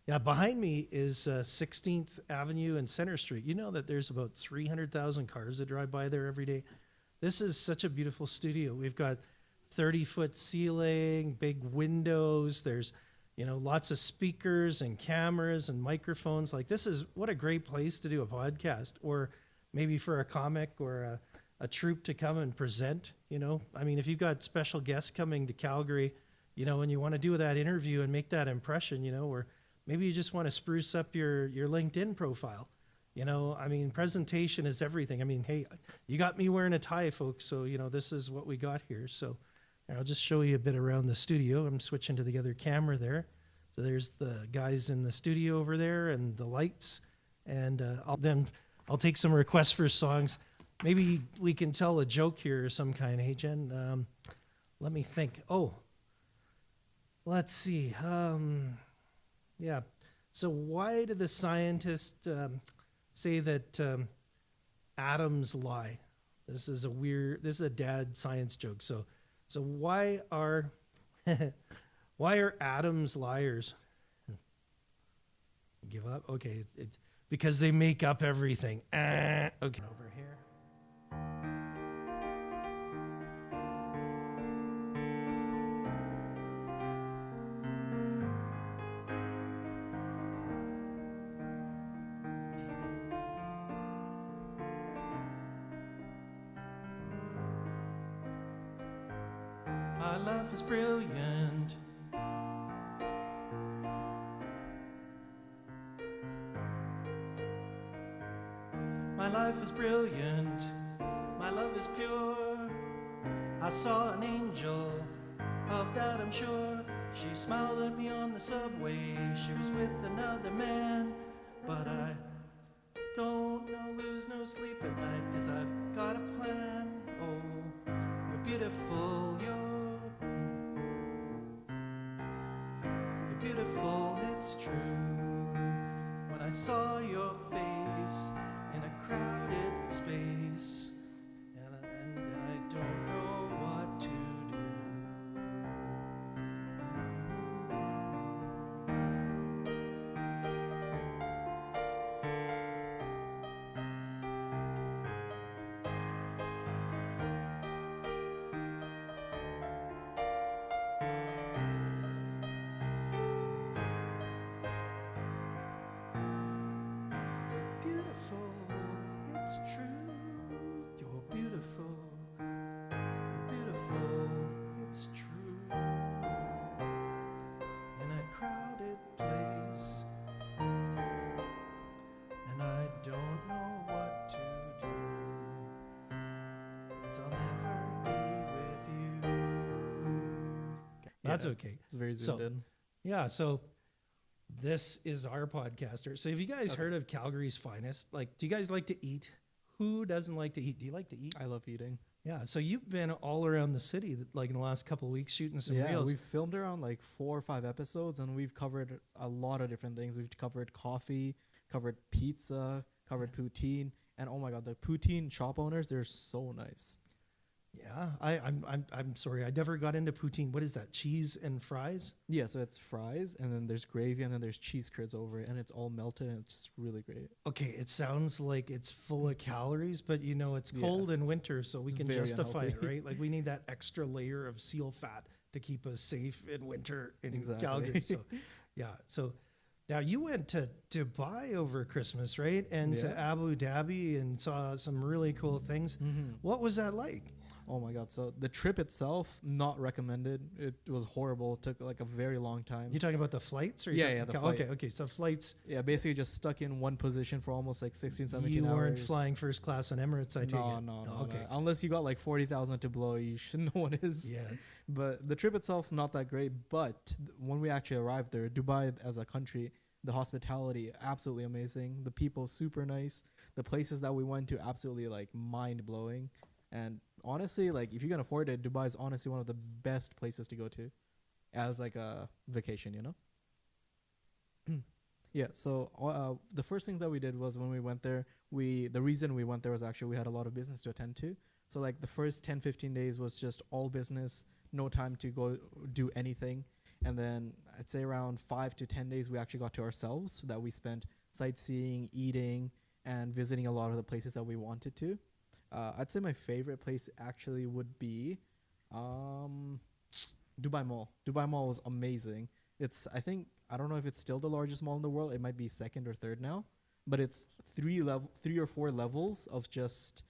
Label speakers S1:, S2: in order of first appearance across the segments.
S1: Yeah, behind me is 16th Avenue and Center Street. You know that there's about 300,000 cars that drive by there every day. This is such a beautiful studio. We've got 30-foot ceiling, big windows. There's, lots of speakers and cameras and microphones. Like, this is what a great place to do a podcast, or maybe for a comic or a troupe to come and present. I mean, if you've got special guests coming to Calgary, and you want to do that interview and make that impression, or maybe you just want to spruce up your LinkedIn profile. I mean, presentation is everything. I mean, hey, you got me wearing a tie, folks. So, this is what we got here. So I'll just show you a bit around the studio. I'm switching to the other camera there. So there's the guys in the studio over there and the lights. And I'll take some requests for songs. Maybe we can tell a joke here or some kind. Hey, Jen, let me think. Oh, let's see. Yeah. So why do the scientists say that atoms lie? This is a dad science joke. So why are atoms liars? Give up? Okay. It's because they make up everything. Okay. Over here. My life is brilliant. My life is brilliant. My love is pure. I saw an angel, of that I'm sure. She smiled at me on the subway. She was with another man. But I don't lose no sleep at night, 'cause I've got a plan. Oh, you're beautiful, you're beautiful, it's true. When I saw your face in a crowded space, and I don't know what to do. Beautiful, it's true. You're beautiful. You're beautiful, it's true. In a crowded place, and I don't know what to do, 'cause I'll never be with you. That's okay.
S2: It's very zoomed in.
S1: Yeah, so this is our podcaster. So have you guys heard of Calgary's Finest? Like, do you guys like to eat? Who doesn't like to eat? Do you like to eat?
S2: I love eating.
S1: Yeah, so you've been all around the city, like in the last couple of weeks, shooting some reels.
S2: We've filmed around like 4 or 5 episodes, and we've covered a lot of different things. We've covered coffee, covered pizza, covered poutine, and oh my god, the poutine shop owners, they're so nice.
S1: Yeah, I'm sorry, I never got into poutine. What is that? Cheese and fries?
S2: Yeah, so it's fries, and then there's gravy, and then there's cheese curds over it, and it's all melted, and it's just really great.
S1: Okay, it sounds like it's full of calories, but it's cold in winter, so we
S2: It's
S1: can
S2: very
S1: justify it,
S2: unhealthy.
S1: right? Like, we need that extra layer of seal fat to keep us safe in winter in
S2: Exactly.
S1: Calgary. So, yeah. So now you went to Dubai over Christmas, right? And to
S2: Yeah.
S1: Abu Dhabi and saw some really cool things. What was that like?
S2: Oh my god, so the trip itself, not recommended. It was horrible. It took like a very long time.
S1: You talking about the flights? Or
S2: Yeah, the flight.
S1: Okay. So flights.
S2: Yeah, basically just stuck in one position for almost like 16, 17
S1: You
S2: hours.
S1: weren't flying first class on Emirates, I take it.
S2: No.
S1: Okay.
S2: Unless you got like 40,000 to blow, you should know what it is.
S1: Yeah.
S2: But the trip itself, not that great. But when we actually arrived there, Dubai as a country, the hospitality, absolutely amazing. The people, super nice. The places that we went to, absolutely like mind blowing. And honestly, like if you can afford it, Dubai is honestly one of the best places to go to as like a vacation, Yeah, so the first thing that we did was when we went there, the reason we went there was actually we had a lot of business to attend to. So like the first 10, 15 days was just all business, no time to go do anything. And then I'd say around 5 to 10 days we actually got to ourselves, so that we spent sightseeing, eating, and visiting a lot of the places that we wanted to. I'd say my favorite place actually would be Dubai Mall. Dubai Mall was amazing. I don't know if it's still the largest mall in the world. It might be second or third now, but it's 3 or 4 levels of just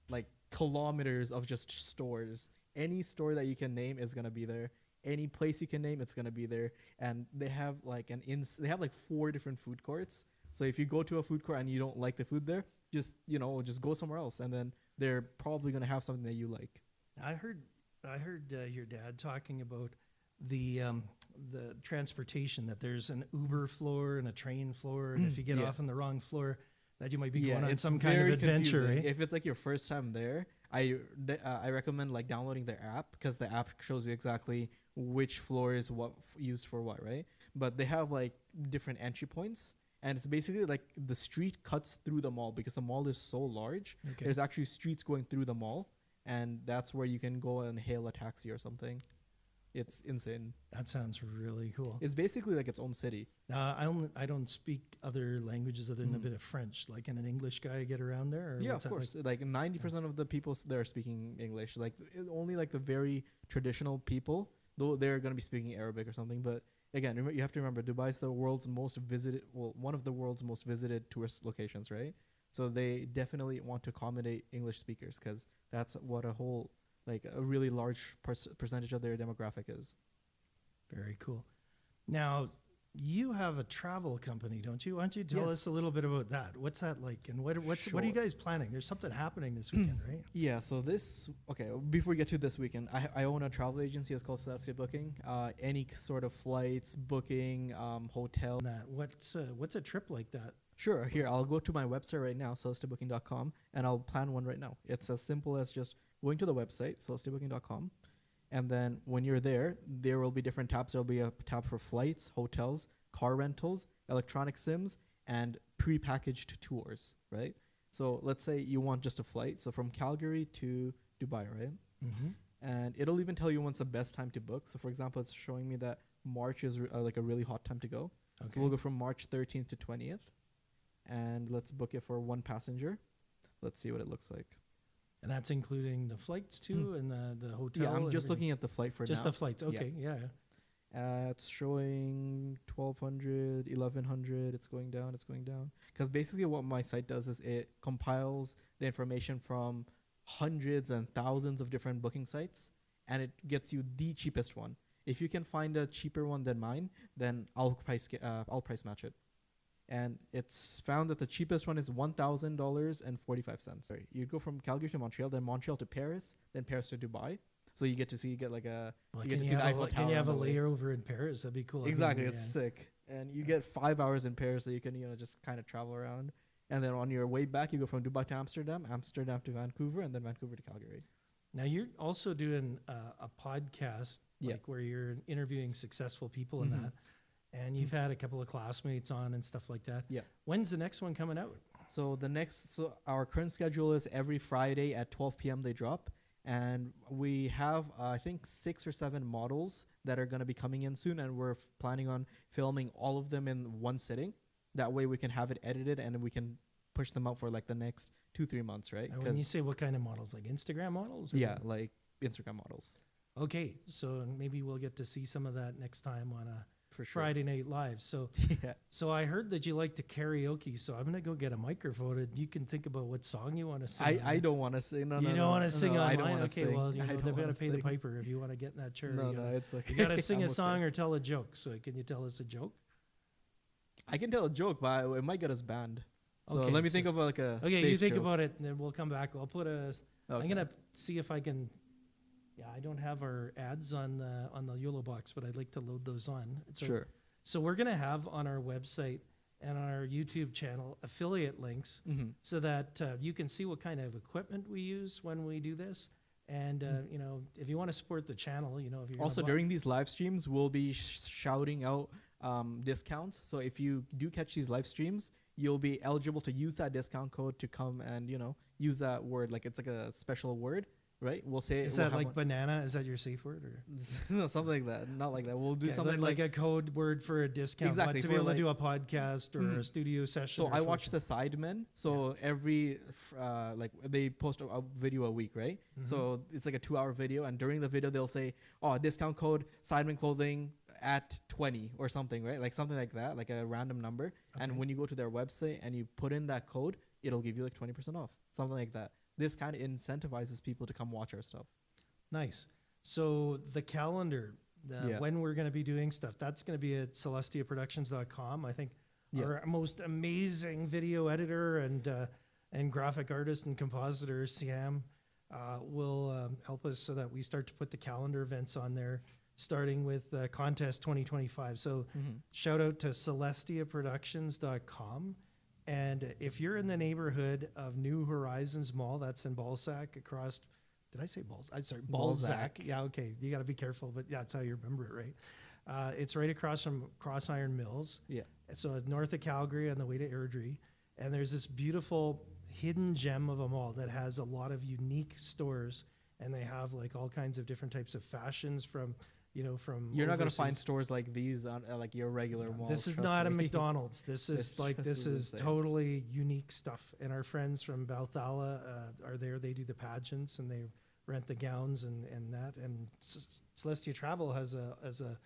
S2: like kilometers of just stores. Any store that you can name is gonna be there. Any place you can name, it's gonna be there. And they have like they have like 4 different food courts. So if you go to a food court and you don't like the food there, just go somewhere else, and then they're probably gonna have something that you like.
S1: I heard your dad talking about the transportation, that there's an Uber floor and a train floor, and if you get off on the wrong floor, that you might be going on some kind of adventure. Eh?
S2: If it's like your first time there, I recommend like downloading their app, because the app shows you exactly which floor is what used for what, right? But they have like different entry points, and it's basically like the street cuts through the mall, because the mall is so large. Okay. There's actually streets going through the mall, and that's where you can go and hail a taxi or something. It's insane.
S1: That sounds really cool.
S2: It's basically like its own city.
S1: I don't speak other languages other than a bit of French. Like, can an English guy get around there? Or
S2: yeah, of course. Like 90% of the people there are speaking English. Like only like the very traditional people, though, they're going to be speaking Arabic or something. But again, you have to remember, Dubai is the world's most visited, one of the world's most visited tourist locations, right? So they definitely want to accommodate English speakers, because that's what a really large percentage of their demographic is.
S1: Very cool. Now, you have a travel company, don't you? Why don't you tell us a little bit about that? What's that like? And what are you guys planning? There's something happening this weekend, right?
S2: Yeah, so before we get to this weekend, I own a travel agency. It's called Celestia Booking. Any sort of flights, booking, hotel.
S1: What's a trip like that?
S2: Sure. Here, I'll go to my website right now, CelestiaBooking.com, and I'll plan one right now. It's as simple as just going to the website, CelestiaBooking.com, and then when you're there will be different tabs. There'll be a tab for flights, hotels, car rentals, electronic sims, and prepackaged tours, right? So let's say you want just a flight, so from Calgary to Dubai, right? Mm-hmm. And it'll even tell you when's the best time to book. So for example, it's showing me that March is like a really hot time to go. Okay. So we'll go from March 13th to 20th. And let's book it for 1 passenger. Let's see what it looks like.
S1: And that's including the flights too, and the hotel.
S2: Yeah, I'm just looking at the flight for now.
S1: Just the flights. Okay, yeah.
S2: It's showing 1,200, 1,100. It's going down. Because basically what my site does is it compiles the information from hundreds and thousands of different booking sites, and it gets you the cheapest one. If you can find a cheaper one than mine, then I'll price match it. And it's found that the cheapest one is $1,000.45. You go from Calgary to Montreal, then Montreal to Paris, then Paris to Dubai. So you get to see the Eiffel Tower.
S1: Can you have a layover in Paris? That'd be cool.
S2: Exactly, it's sick. And you get 5 hours in Paris, so you can just kind of travel around. And then on your way back, you go from Dubai to Amsterdam, Amsterdam to Vancouver, and then Vancouver to Calgary.
S1: Now you're also doing a podcast, where you're interviewing successful people in that. And you've had a couple of classmates on and stuff like that.
S2: Yeah.
S1: When's the next one coming out?
S2: So our current schedule is every Friday at 12 p.m. they drop. And we have, I think, 6 or 7 models that are going to be coming in soon. And we're planning on filming all of them in one sitting. That way we can have it edited and we can push them out for like the next 2-3 months, right?
S1: And when you say what kind of models, like Instagram models?
S2: Yeah, like Instagram models.
S1: Okay. So maybe we'll get to see some of that next time on
S2: for sure.
S1: Friday Night Live. So So I heard that you like to karaoke, so I'm going to go get a microphone and you can think about what song you want to sing.
S2: I don't want to sing. No,
S1: you don't want to sing online?
S2: I don't want to
S1: sing. Well, they've got to pay the piper if you want to get in that chair.
S2: No, it's okay.
S1: You got to sing a song or tell a joke. So can you tell us a joke?
S2: I can tell a joke, but it might get us banned. So let me think of like a
S1: Okay,
S2: safe
S1: you think
S2: joke.
S1: about it, and then we'll come back. I'll put a... Okay. I'm going to see if I can... Yeah, I don't have our ads on the YOLO box, but I'd like to load those on.
S2: Sure.
S1: So we're going to have on our website and on our YouTube channel affiliate links so that you can see what kind of equipment we use when we do this. And, if you want to support the channel, if you're
S2: also during these live streams, we'll be shouting out discounts. So if you do catch these live streams, you'll be eligible to use that discount code to come and, use that word. Like it's like a special word. right? We'll say
S1: Is
S2: we'll
S1: that
S2: have
S1: like
S2: one-
S1: banana? Is that your safe word? Or
S2: no, something like that. Not like that. We'll do
S1: yeah,
S2: something
S1: like a code word for a discount.
S2: Exactly,
S1: To
S2: for
S1: be able
S2: like-
S1: to do a podcast or a studio session.
S2: So
S1: or
S2: I
S1: a
S2: watch
S1: photo-
S2: the Sidemen. So every like they post a video a week, right? So it's like a 2-hour video, and during the video they'll say, "Oh, discount code Sidemen clothing at 20 or something," right? Like something like that, like a random number. And when you go to their website and you put in that code, it'll give you like 20% off, something like that. This kind of incentivizes people to come watch our stuff.
S1: Nice. So the calendar,
S2: Yeah.
S1: when we're going to be doing stuff, that's going to be at CelestiaProductions.com. I think
S2: Yeah.
S1: our most amazing video editor and graphic artist and compositor, Siam, will help us so that we start to put the calendar events on there, starting with Contest 2025. So shout out to CelestiaProductions.com. And if you're in the neighborhood of New Horizons Mall, that's in Balzac across, did I say Balzac? I'm sorry, Balzac.
S2: Balzac.
S1: Yeah, okay. You got to be careful, but yeah, that's how you remember it, right? It's right across from Cross Iron Mills.
S2: Yeah.
S1: So north of Calgary on the way to Airdrie. And there's this beautiful hidden gem of a mall that has a lot of unique stores. And they have like all kinds of different types of fashions from
S2: You're not going to find
S1: overseas.
S2: stores like these on like your regular mall.
S1: This is
S2: trust
S1: not a
S2: me.
S1: McDonald's. This is
S2: This is insane.
S1: totally unique stuff. And our friends from Balthala are there. They do the pageants and they rent the gowns and that. And Celestia Travel has a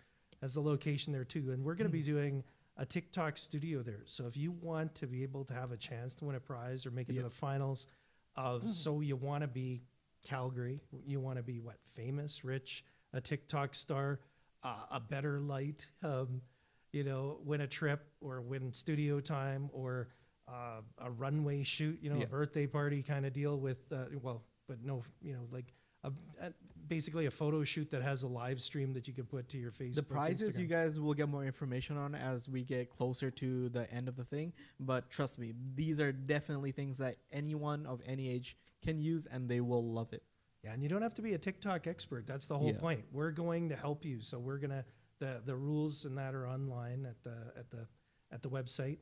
S1: location there too. And we're going to be doing a TikTok studio there. So if you want to be able to have a chance to win a prize or make it to the finals of So You Want to Be Calgary, you want to be what? Famous, rich, a TikTok star, a better light, win a trip or win studio time or a runway shoot, a birthday party kind of deal with, basically a photo shoot that has a live stream that you can put to your Facebook.
S2: The prizes
S1: Instagram.
S2: you guys will get more information on as we get closer to the end of the thing. But trust me, these are definitely things that anyone of any age can use and they will love it.
S1: Yeah, and you don't have to be a TikTok expert. That's the whole point. We're going to help you. So we're gonna the rules and that are online at the website,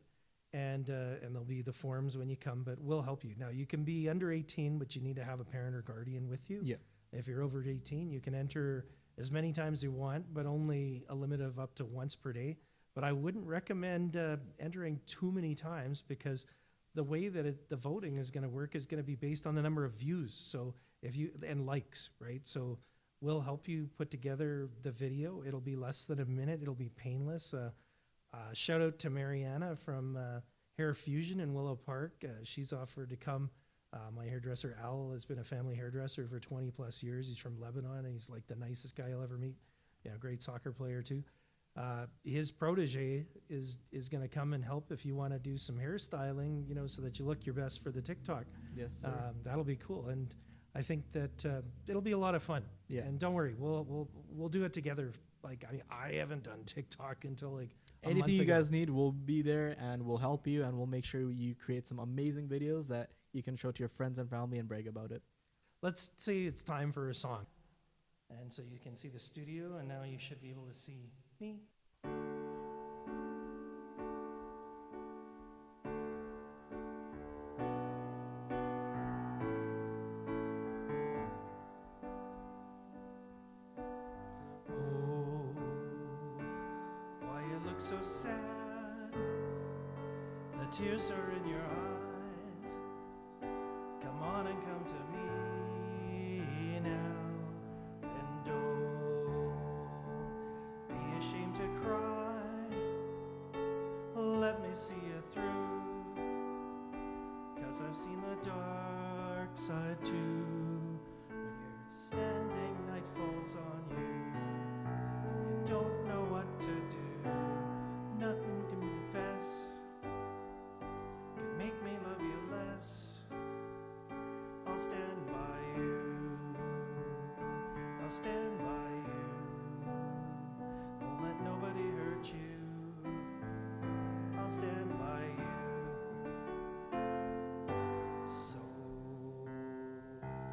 S1: and there'll be the forms when you come. But we'll help you. Now you can be under 18, but you need to have a parent or guardian with you.
S2: Yeah.
S1: If you're over 18, you can enter as many times you want, but only a limit of up to once per day. But I wouldn't recommend entering too many times because the way that the voting is going to work is going to be based on the number of views. So and likes, right? So we'll help you put together the video. It'll be less than a minute. It'll be painless. Shout out to Mariana from Hair Fusion in Willow Park. She's offered to come. My hairdresser, Al, has been a family hairdresser for 20 plus years. He's from Lebanon and he's like the nicest guy you'll ever meet. Yeah, great soccer player too. His protege is going to come and help if you want to do some hairstyling, so that you look your best for the TikTok.
S2: Yes, sir.
S1: That'll be cool. And I think that it'll be a lot of fun.
S2: Yeah.
S1: And don't worry, we'll do it together. Like, I haven't done TikTok until like a month
S2: Anything you
S1: ago.
S2: guys need, we'll be there and we'll help you and we'll make sure you create some amazing videos that you can show to your friends and family and brag about it.
S1: Let's say it's time for a song. And so you can see the studio, and now you should be able to see me. Oh, why you look so sad? The tears are in your eyes. Come on and come to me now, and don't be ashamed to cry. Let me see you through, 'cause I've seen the dark side too. When you're standing, night falls on you, and you don't know what to do. Nothing can confess can make me love you less. I'll stand by you. I'll stand by you. Won't let nobody hurt you. I'll stand by you. So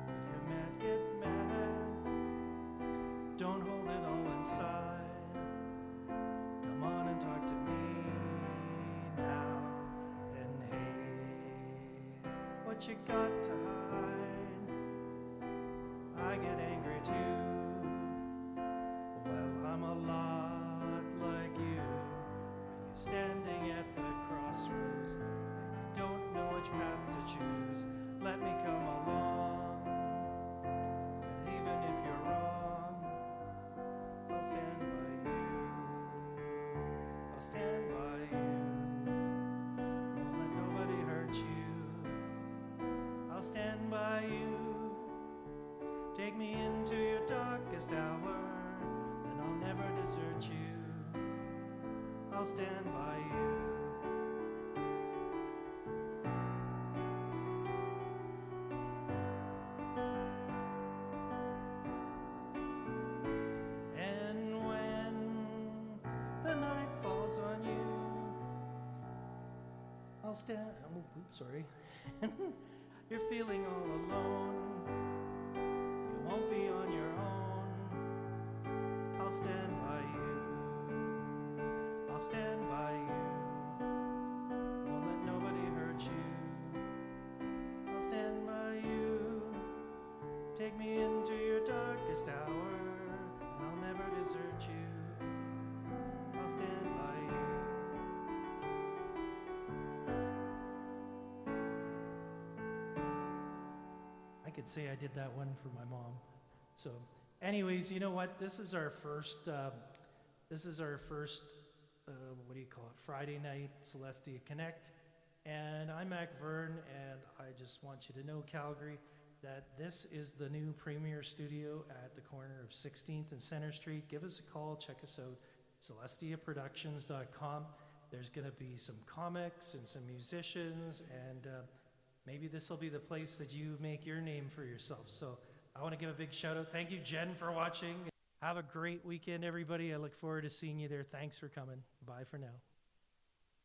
S1: if you're mad, get mad. Don't hold it all inside. Come on and talk to me now. And hey, what you got to hide? I get angry too. Well, I'm a lot like you. Are you standing at the crossroads and you don't know which path to choose? Let me come along. But even if you're wrong, I'll stand by you. I'll stand by you. Won't let nobody hurt you. I'll stand by you. Take me into your darkest hour, and I'll never desert you. I'll stand by you. And when the night falls on you, I'll stand. Oh, oops, sorry. You're feeling all alone. You won't be on your own. I'll stand by you. I'll stand by you. Won't let nobody hurt you. I'll stand by you. Take me into your darkest hour, and I'll never desert you. I'll stand by you. I could say I did that one for my mom. So, anyways, you know what? This is our first. What do you call it? Friday night Celestia Connect, and I'm Mac Verne, and I just want you to know, Calgary, that this is the new premier studio at the corner of 16th and Center Street. Give us a call. Check us out. CelestiaProductions.com. There's going to be some comics and some musicians, and maybe this will be the place that you make your name for yourself. So I want to give a big shout out. Thank you, Jen, for watching. Have a great weekend, everybody. I look forward to seeing you there. Thanks for coming. Bye for now.